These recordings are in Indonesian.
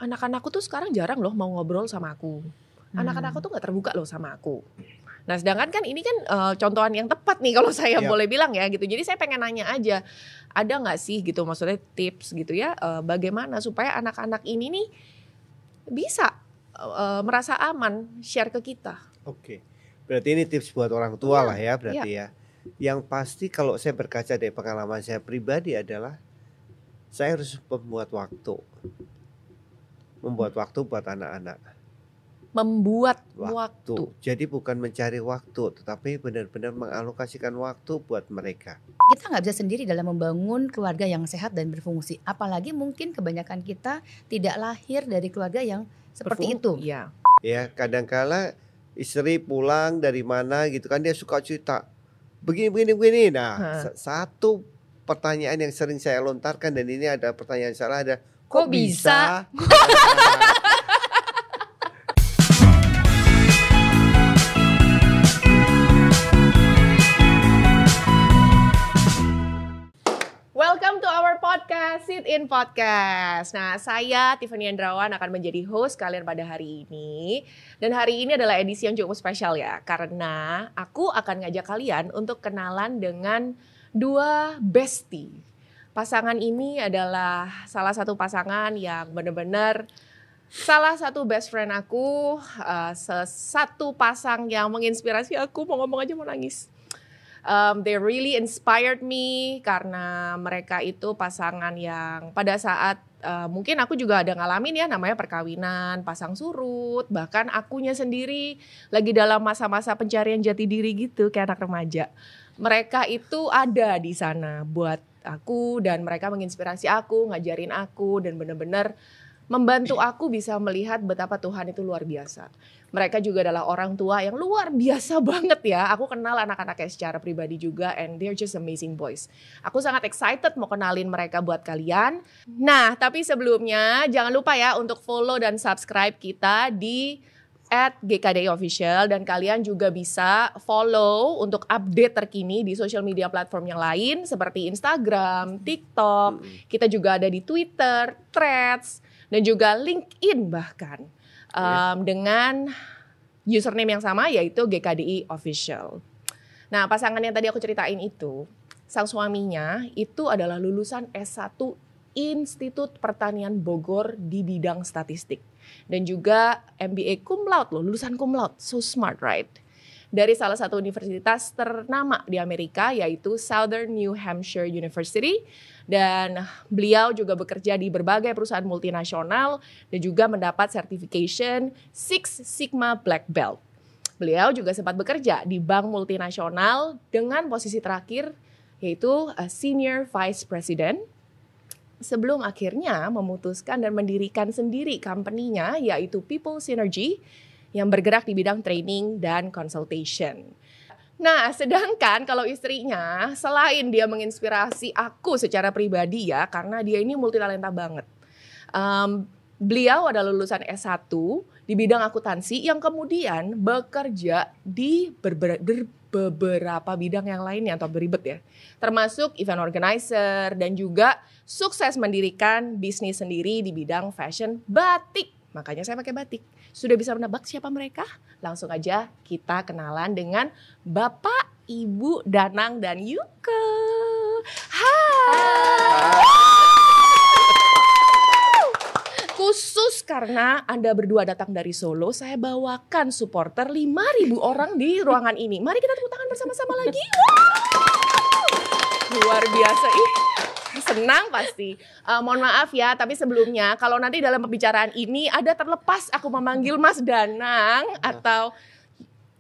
anak-anakku tuh sekarang jarang loh mau ngobrol sama aku. Anak-anakku tuh gak terbuka loh sama aku. Nah sedangkan kan ini kan contohan yang tepat nih kalau saya boleh bilang ya gitu. Jadi saya pengen nanya aja, ada gak sih gitu maksudnya tips gitu ya, bagaimana supaya anak-anak ini nih bisa merasa aman share ke kita. Oke, berarti ini tips buat orang tua lah ya berarti ya. Yang pasti kalau saya berkaca dari pengalaman saya pribadi adalah saya harus membuat waktu buat anak-anak. Membuat waktu. Jadi bukan mencari waktu, tetapi benar-benar mengalokasikan waktu buat mereka. Kita nggak bisa sendiri dalam membangun keluarga yang sehat dan berfungsi. Apalagi mungkin kebanyakan kita tidak lahir dari keluarga yang seperti itu. Iya. Ya, kadang-kala istri pulang dari mana gitu kan, dia suka cerita begini. Nah, satu pertanyaan yang sering saya lontarkan, dan ini ada pertanyaan salah, ada kok bisa? Welcome to our podcast, Sit In Podcast. Nah, saya Tiffany Andrawan akan menjadi host kalian pada hari ini. Dan hari ini adalah edisi yang cukup spesial ya, karena aku akan ngajak kalian untuk kenalan dengan dua bestie. Pasangan ini adalah salah satu pasangan yang benar-benar salah satu best friend aku, satu pasang yang menginspirasi aku, mau ngomong aja mau nangis. They really inspired me karena mereka itu pasangan yang pada saat mungkin aku juga ada ngalamin ya, namanya perkawinan, pasang surut, bahkan akunya sendiri lagi dalam masa-masa pencarian jati diri gitu kayak anak remaja. Mereka itu ada di sana buat aku dan mereka menginspirasi aku, ngajarin aku dan benar-benar membantu aku bisa melihat betapa Tuhan itu luar biasa. Mereka juga adalah orang tua yang luar biasa banget ya. Aku kenal anak-anaknya secara pribadi juga and they're just amazing boys. Aku sangat excited mau kenalin mereka buat kalian. Nah, tapi sebelumnya jangan lupa ya untuk follow dan subscribe kita di @GKDI Official, dan kalian juga bisa follow untuk update terkini di social media platform yang lain seperti Instagram, TikTok. Kita juga ada di Twitter, Threads, dan juga LinkedIn bahkan. Dengan username yang sama yaitu GKDI Official. Nah, pasangan yang tadi aku ceritain itu, sang suaminya itu adalah lulusan S1 Institut Pertanian Bogor di bidang statistik. Dan juga MBA cum laude loh, lulusan cum laude, so smart right? Dari salah satu universitas ternama di Amerika yaitu Southern New Hampshire University. Dan beliau juga bekerja di berbagai perusahaan multinasional dan juga mendapat certification Six Sigma Black Belt. Beliau juga sempat bekerja di bank multinasional dengan posisi terakhir yaitu Senior Vice President. Sebelum akhirnya memutuskan dan mendirikan sendiri company-nya yaitu People Synergy yang bergerak di bidang training dan consultation. Nah, sedangkan kalau istrinya, selain dia menginspirasi aku secara pribadi ya, karena dia ini multitalenta banget. Beliau adalah lulusan S1 di bidang akuntansi yang kemudian bekerja di beberapa bidang yang lainnya atau beribet ya. Termasuk event organizer dan juga sukses mendirikan bisnis sendiri di bidang fashion batik. Makanya saya pakai batik. Sudah bisa menebak siapa mereka? Langsung aja kita kenalan dengan Bapak, Ibu, Danang, dan Yuko. Hai. Khusus karena Anda berdua datang dari Solo, saya bawakan supporter 5.000 orang di ruangan ini. Mari kita tepuk tangan bersama-sama lagi. Luar biasa. Senang pasti. Mohon maaf ya, tapi sebelumnya kalau nanti dalam pembicaraan ini ada terlepas aku memanggil Mas Danang atau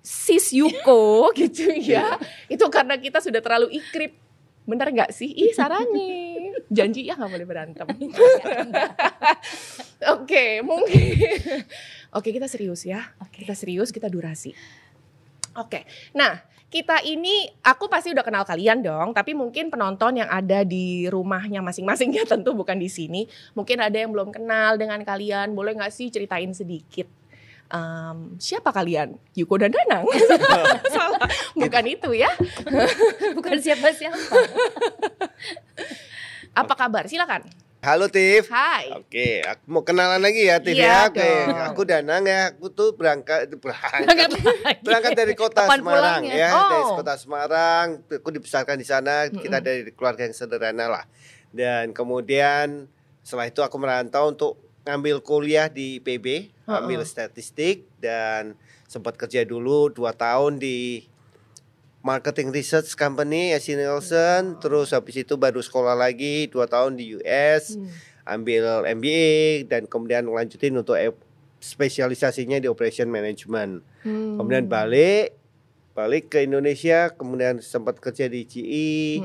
Sis Yuko gitu ya. Itu karena kita sudah terlalu ikrip. Bener gak sih? Sarani. Janji ya gak boleh berantem. Oke, mungkin. Oke, kita serius ya. Kita serius, kita durasi. Oke, nah kita ini, aku pasti udah kenal kalian dong, tapi mungkin penonton yang ada di rumahnya masing-masing ya tentu bukan di sini. Mungkin ada yang belum kenal dengan kalian, boleh gak sih ceritain sedikit? Siapa kalian? Yuko dan Danang? Salah, bukan itu ya. Bukan siapa-siapa. Apa kabar? Silakan. Halo Tif. Hai. Oke, aku mau kenalan lagi ya Tif Iya ya. Oke, dong. aku Danang ya. Aku tuh berangkat dari kota Kapan Semarang pulangnya? ya. Oh. Dari kota Semarang. Aku dibesarkan di sana. Kita dari keluarga yang sederhana lah. Dan kemudian setelah itu aku merantau untuk ngambil kuliah di PB, ambil statistik dan sempat kerja dulu 2 tahun di marketing research company SC Nielsen, terus habis itu baru sekolah lagi 2 tahun di US, ambil MBA dan kemudian lanjutin untuk spesialisasinya di operation management. Kemudian balik ke Indonesia, kemudian sempat kerja di GE,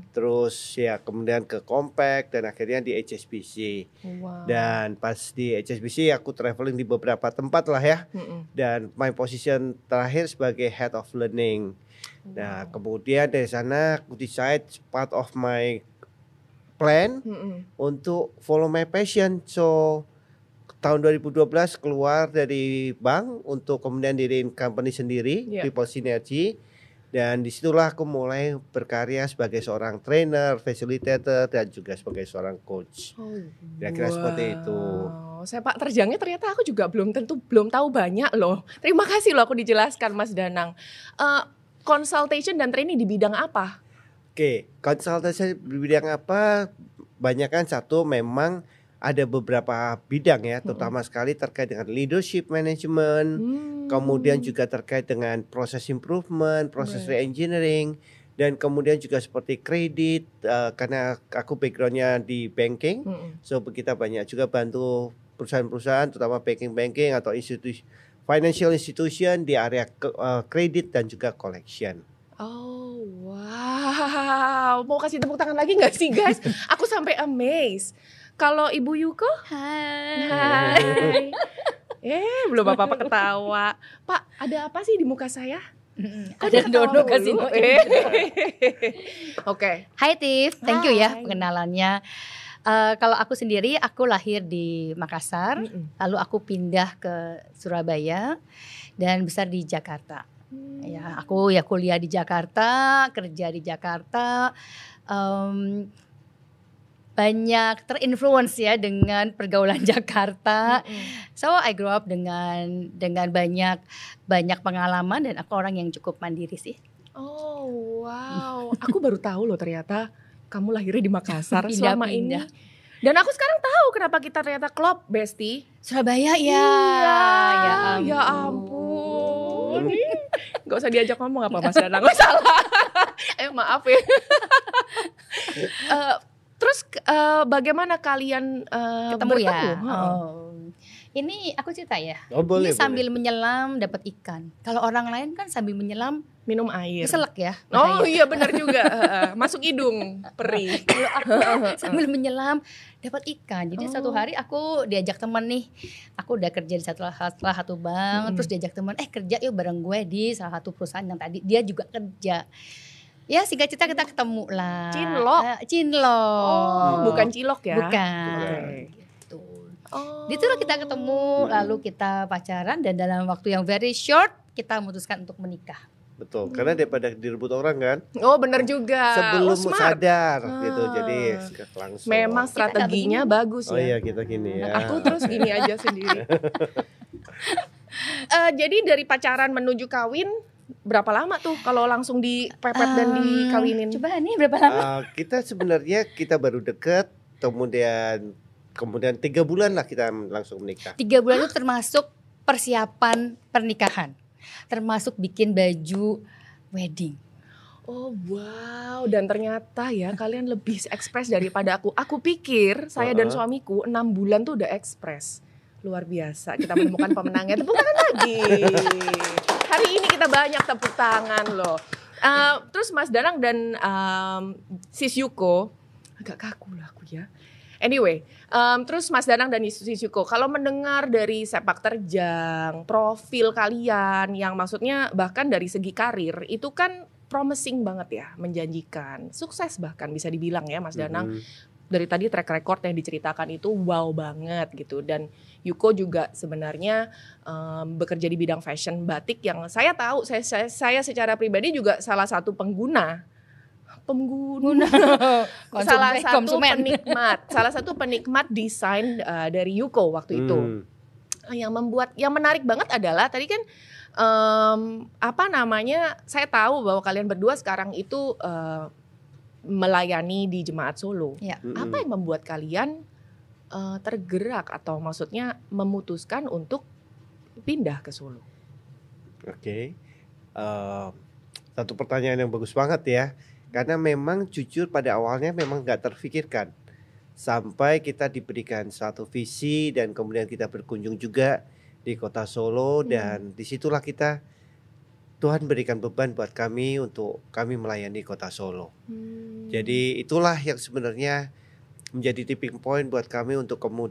terus ya kemudian ke Compaq dan akhirnya di HSBC. Wow. Dan pas di HSBC aku traveling di beberapa tempat lah ya. Dan my position terakhir sebagai head of learning. Nah, kemudian dari sana aku decide part of my plan untuk follow my passion. So tahun 2012 keluar dari bank untuk kemudian diriin company sendiri, People Synergy. Dan disitulah aku mulai berkarya sebagai seorang trainer, facilitator dan juga sebagai seorang coach. Kira-kira seperti itu. Sepak terjangnya ternyata aku juga belum tahu banyak loh. Terima kasih loh aku dijelaskan Mas Danang. Consultation dan training di bidang apa? Oke, konsultasi di bidang apa? Banyak kan satu memang ada beberapa bidang ya, terutama sekali terkait dengan leadership management, kemudian juga terkait dengan proses improvement, proses re-engineering, dan kemudian juga seperti kredit, karena aku backgroundnya di banking, so kita banyak juga bantu perusahaan-perusahaan, terutama banking atau financial institution di area kredit dan juga collection. Oh wow, mau kasih tepuk tangan lagi nggak sih guys? Aku sampai amazed. Kalau Ibu Yuko? Hai. Belum apa-apa ketawa. Pak, ada apa sih di muka saya? Ada Dono kasih Oke. Hai Tiff, thank you ya Hai. pengenalannya. Kalau aku sendiri, aku lahir di Makassar, lalu aku pindah ke Surabaya dan besar di Jakarta. Ya, aku ya kuliah di Jakarta, kerja di Jakarta. Banyak terinfluence ya dengan pergaulan Jakarta. So I grew up dengan banyak pengalaman dan aku orang yang cukup mandiri sih. Oh wow, aku baru tahu loh ternyata kamu lahirnya di Makassar selama ini. Dan aku sekarang tahu kenapa kita ternyata klop, Besti. Surabaya ya. Ya ampun. Gak usah diajak ngomong apa Mas Danang, gak salah. Maaf ya. Terus bagaimana kalian ketemu ya? bertemu? Ini aku cerita ya. Boleh, ini sambil menyelam dapat ikan. Kalau orang lain kan sambil menyelam minum air. Selek ya. Oh iya benar juga. Masuk hidung perih. Kalau aku sambil menyelam dapat ikan. Jadi satu hari aku diajak teman nih. Aku udah kerja di salah satu bank, terus diajak teman, kerja yuk bareng gue di salah satu perusahaan yang tadi dia juga kerja. Ya singkat cerita kita ketemu lah. Cinlok. Oh, bukan cilok ya? Bukan. Gitu. Ditulah kita ketemu, lalu kita pacaran dan dalam waktu yang very short kita memutuskan untuk menikah. Betul, karena daripada direbut orang kan. Oh benar juga. Sebelum sadar gitu, jadi langsung. Memang strateginya bagus ya. Oh iya kita gini ya. Aku terus gini aja sendiri. Jadi dari pacaran menuju kawin berapa lama tuh kalau langsung dipepet dan dikawinin? Coba nih berapa lama? Kita sebenarnya baru deket, kemudian 3 bulan lah kita langsung menikah. 3 bulan itu termasuk persiapan pernikahan, termasuk bikin baju wedding. Oh wow, dan ternyata ya kalian lebih ekspres daripada aku. Aku pikir saya dan suamiku 6 bulan tuh udah ekspres. Luar biasa, kita menemukan pemenangnya. Tepuk tangan lagi. Hari ini kita banyak tepuk tangan loh. Terus Mas Danang dan Sis Yuko, agak kaku lah aku ya. Anyway, terus Mas Danang dan Sis Yuko, kalau mendengar dari sepak terjang, profil kalian yang maksudnya bahkan dari segi karir itu kan promising banget ya, menjanjikan, sukses bahkan bisa dibilang ya Mas Danang. Dari tadi track record yang diceritakan itu wow banget gitu. Dan Yuko juga sebenarnya bekerja di bidang fashion batik yang saya tahu, saya secara pribadi juga salah satu pengguna pengguna, salah satu penikmat desain dari Yuko waktu itu. Yang menarik banget adalah tadi kan saya tahu bahwa kalian berdua sekarang itu melayani di Jemaat Solo. Ya. Apa yang membuat kalian tergerak atau maksudnya memutuskan untuk pindah ke Solo? Oke. Satu pertanyaan yang bagus banget ya. Karena memang jujur pada awalnya memang nggak terfikirkan. Sampai kita diberikan satu visi dan kemudian kita berkunjung juga di kota Solo. Dan disitulah Tuhan berikan beban buat kami untuk kami melayani kota Solo. Jadi itulah yang sebenarnya menjadi tipping point buat kami untuk kemudian